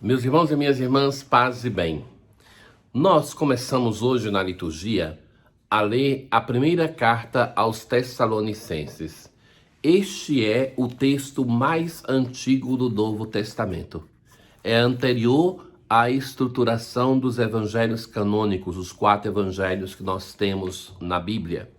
Meus irmãos e minhas irmãs, paz e bem. Nós começamos hoje na liturgia a ler a primeira carta aos Tessalonicenses. Este é o texto mais antigo do Novo Testamento. É anterior à estruturação dos evangelhos canônicos, os 4 evangelhos que nós temos na Bíblia.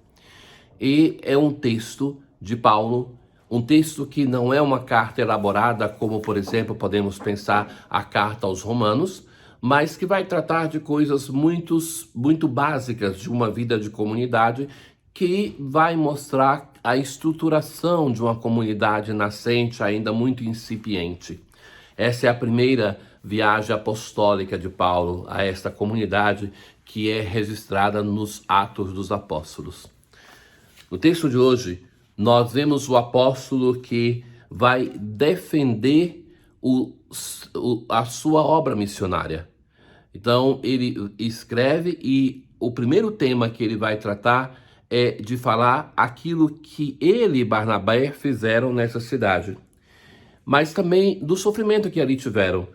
E é um texto de Paulo, um texto que não é uma carta elaborada, como, por exemplo, podemos pensar a carta aos Romanos, mas que vai tratar de coisas muito básicas de uma vida de comunidade, que vai mostrar a estruturação de uma comunidade nascente, ainda muito incipiente. Essa é a primeira viagem apostólica de Paulo a esta comunidade, que é registrada nos Atos dos Apóstolos. No texto de hoje, nós vemos o apóstolo que vai defender a sua obra missionária. Então, ele escreve e o primeiro tema que ele vai tratar é de falar aquilo que ele e Barnabé fizeram nessa cidade, mas também do sofrimento que ali tiveram.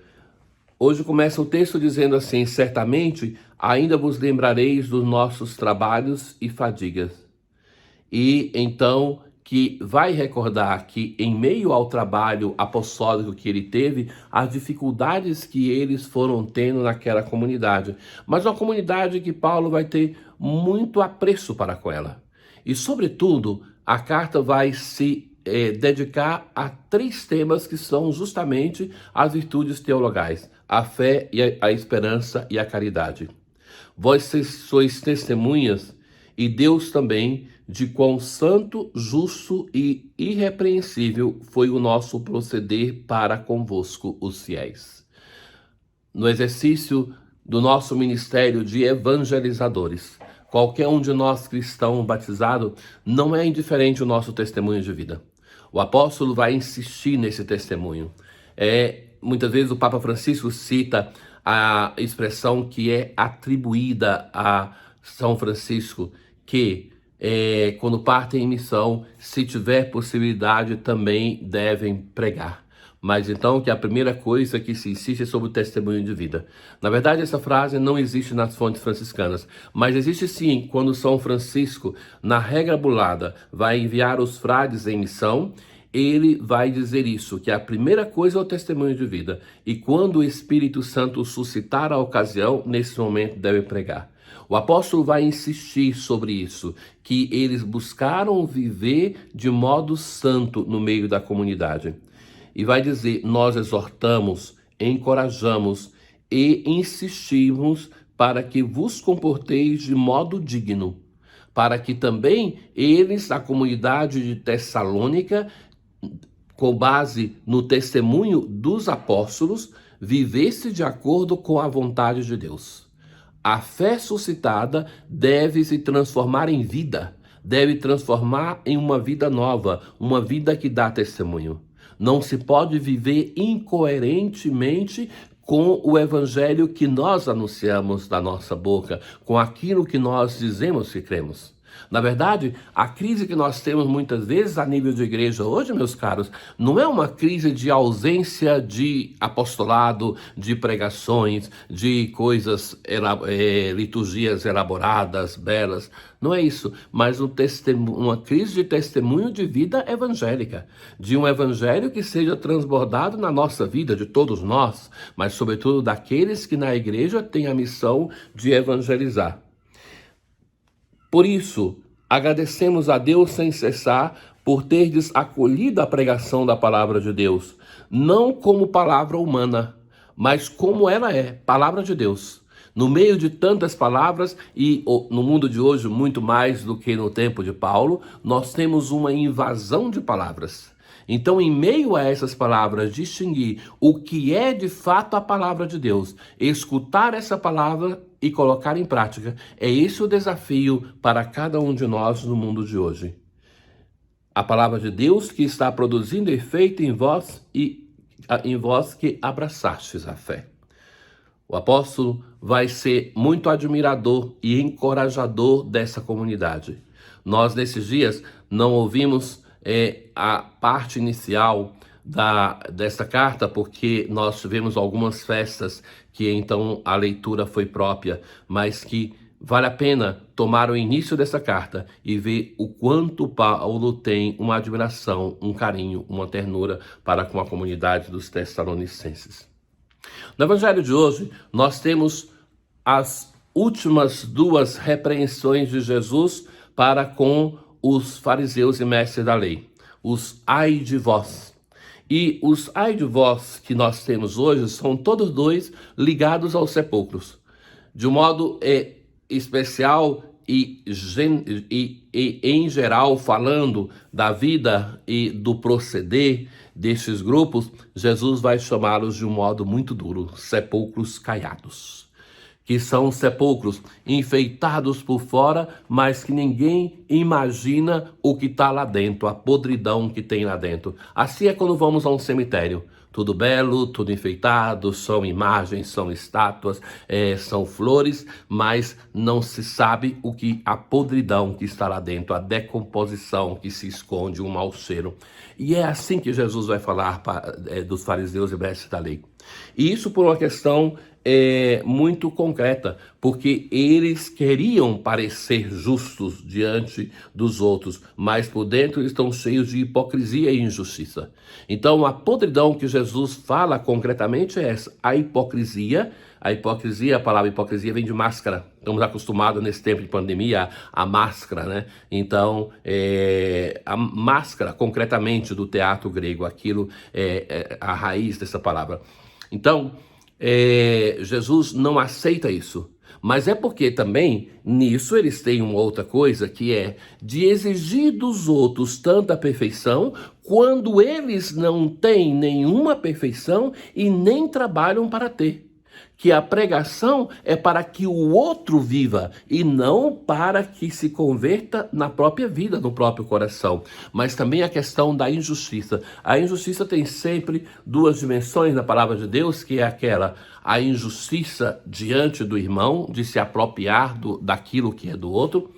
Hoje começa o texto dizendo assim: certamente ainda vos lembrareis dos nossos trabalhos e fadigas. E então que vai recordar que em meio ao trabalho apostólico que ele teve, as dificuldades que eles foram tendo naquela comunidade, mas uma comunidade que Paulo vai ter muito apreço para com ela. E sobretudo, a carta vai se dedicar a 3 temas que são justamente as virtudes teologais: a fé, a esperança e a caridade. Vós sois testemunhas, e Deus também, de quão santo, justo e irrepreensível foi o nosso proceder para convosco, os fiéis. No exercício do nosso ministério de evangelizadores, qualquer um de nós cristão batizado, não é indiferente o nosso testemunho de vida. O apóstolo vai insistir nesse testemunho. Muitas vezes o Papa Francisco cita a expressão que é atribuída a São Francisco, que quando partem em missão, se tiver possibilidade, também devem pregar. Mas então que a primeira coisa que se insiste é sobre o testemunho de vida. Na verdade, essa frase não existe nas fontes franciscanas, mas existe sim quando São Francisco, na regra bulada, vai enviar os frades em missão. Ele vai dizer isso, que a primeira coisa é o testemunho de vida. E quando o Espírito Santo suscitar a ocasião, nesse momento deve pregar. O apóstolo vai insistir sobre isso, que eles buscaram viver de modo santo no meio da comunidade. E vai dizer: nós exortamos, encorajamos e insistimos para que vos comporteis de modo digno, para que também eles, a comunidade de Tessalônica, com base no testemunho dos apóstolos, vivesse de acordo com a vontade de Deus. A fé suscitada deve se transformar em vida, deve transformar em uma vida nova, uma vida que dá testemunho. Não se pode viver incoerentemente com o evangelho que nós anunciamos da nossa boca, com aquilo que nós dizemos que cremos. Na verdade, a crise que nós temos muitas vezes a nível de igreja hoje, meus caros, não é uma crise de ausência de apostolado, de pregações, de coisas, liturgias elaboradas, belas. Não é isso, mas uma crise de testemunho de vida evangélica, de um evangelho que seja transbordado na nossa vida, de todos nós, mas sobretudo daqueles que na igreja têm a missão de evangelizar. Por isso, agradecemos a Deus sem cessar por terdes acolhido a pregação da palavra de Deus, não como palavra humana, mas como ela é, palavra de Deus. No meio de tantas palavras, e no mundo de hoje muito mais do que no tempo de Paulo, nós temos uma invasão de palavras. Então, em meio a essas palavras, distinguir o que é de fato a palavra de Deus, escutar essa palavra e colocar em prática, é esse o desafio para cada um de nós no mundo de hoje. A palavra de Deus que está produzindo efeito em vós e em vós que abraçastes a fé. O apóstolo vai ser muito admirador e encorajador dessa comunidade. Nós, nesses dias, não ouvimos a parte inicial desta carta, porque nós tivemos algumas festas que então a leitura foi própria, mas que vale a pena tomar o início dessa carta e ver o quanto Paulo tem uma admiração, um carinho, uma ternura para com a comunidade dos Tessalonicenses. No Evangelho de hoje, nós temos as últimas duas repreensões de Jesus para com os fariseus e mestres da lei. Os ai de vós. E os ai de vós que nós temos hoje são todos dois ligados aos sepulcros. De um modo especial e em geral, falando da vida e do proceder destes grupos, Jesus vai chamá-los de um modo muito duro, sepulcros caiados. Que são sepulcros enfeitados por fora, mas que ninguém imagina o que está lá dentro, a podridão que tem lá dentro. Assim é quando vamos a um cemitério. Tudo belo, tudo enfeitado, são imagens, são estátuas, são flores, mas não se sabe a podridão que está lá dentro, a decomposição que se esconde, um mau cheiro. E é assim que Jesus vai falar dos fariseus e mestres da lei. E isso por uma questão muito concreta, porque eles queriam parecer justos diante dos outros, mas por dentro eles estão cheios de hipocrisia e injustiça. Então a podridão que Jesus fala concretamente é essa, a hipocrisia. A palavra hipocrisia vem de máscara. Estamos acostumados nesse tempo de pandemia a máscara, né? Então, a máscara concretamente do teatro grego, aquilo é a raiz dessa palavra. Então, Jesus não aceita isso, mas é porque também nisso eles têm uma outra coisa que é de exigir dos outros tanta perfeição quando eles não têm nenhuma perfeição e nem trabalham para ter. Que a pregação é para que o outro viva e não para que se converta na própria vida, no próprio coração. Mas também a questão da injustiça. A injustiça tem sempre duas dimensões na palavra de Deus, que é a injustiça diante do irmão, de se apropriar daquilo que é do outro,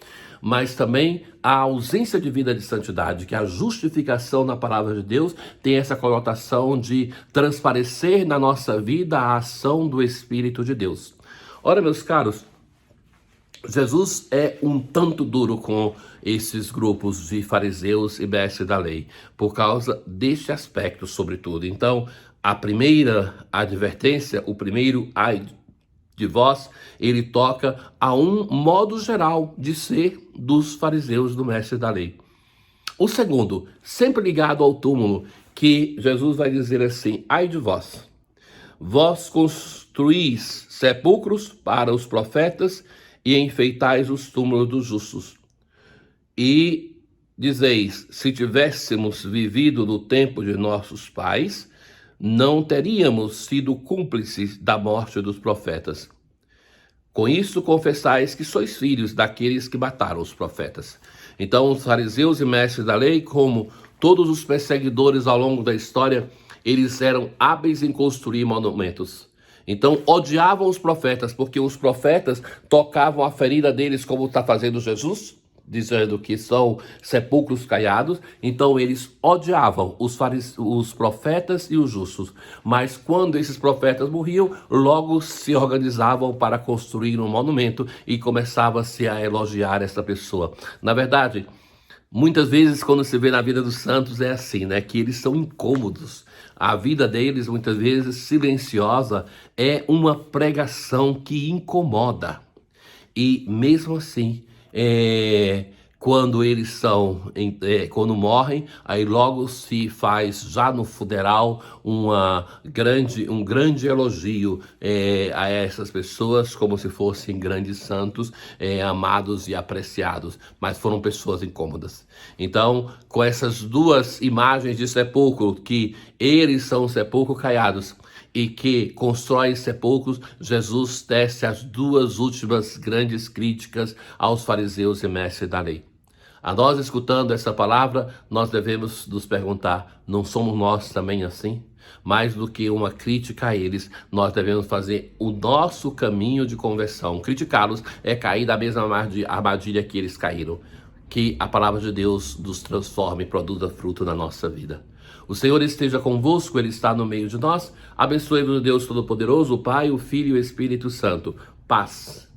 mas também a ausência de vida de santidade, que a justificação na palavra de Deus tem essa conotação de transparecer na nossa vida a ação do Espírito de Deus. Ora, meus caros, Jesus é um tanto duro com esses grupos de fariseus e mestres da lei, por causa deste aspecto, sobretudo. Então, a primeira advertência, o primeiro ai de vós, ele toca a um modo geral de ser dos fariseus, do mestre da lei. O segundo, sempre ligado ao túmulo, que Jesus vai dizer assim, ai de vós, vós construís sepulcros para os profetas e enfeitais os túmulos dos justos. E dizeis, se tivéssemos vivido no tempo de nossos pais, não teríamos sido cúmplices da morte dos profetas. Com isso confessais que sois filhos daqueles que mataram os profetas. Então os fariseus e mestres da lei, como todos os perseguidores ao longo da história, eles eram hábeis em construir monumentos. Então odiavam os profetas, porque os profetas tocavam a ferida deles, como está fazendo Jesus, dizendo que são sepulcros caiados. Então eles odiavam os profetas e os justos. Mas quando esses profetas morriam, logo se organizavam para construir um monumento e começava-se a elogiar essa pessoa. Na verdade, muitas vezes quando se vê na vida dos santos é assim, né? Que eles são incômodos. A vida deles, muitas vezes silenciosa, é uma pregação que incomoda. E mesmo assim, quando eles quando morrem, aí logo se faz já no funeral um grande elogio a essas pessoas, como se fossem grandes santos, amados e apreciados, mas foram pessoas incômodas. Então, com essas duas imagens de sepulcro, que eles são sepulcros caiados e que constroem sepulcros, Jesus tece as duas últimas grandes críticas aos fariseus e mestres da lei. A nós, escutando essa palavra, nós devemos nos perguntar, não somos nós também assim? Mais do que uma crítica a eles, nós devemos fazer o nosso caminho de conversão. Criticá-los é cair da mesma armadilha que eles caíram. que a palavra de Deus nos transforme e produza fruto na nossa vida. O Senhor esteja convosco, Ele está no meio de nós. Abençoe-vos, Deus Todo-Poderoso, o Pai, o Filho e o Espírito Santo. Paz.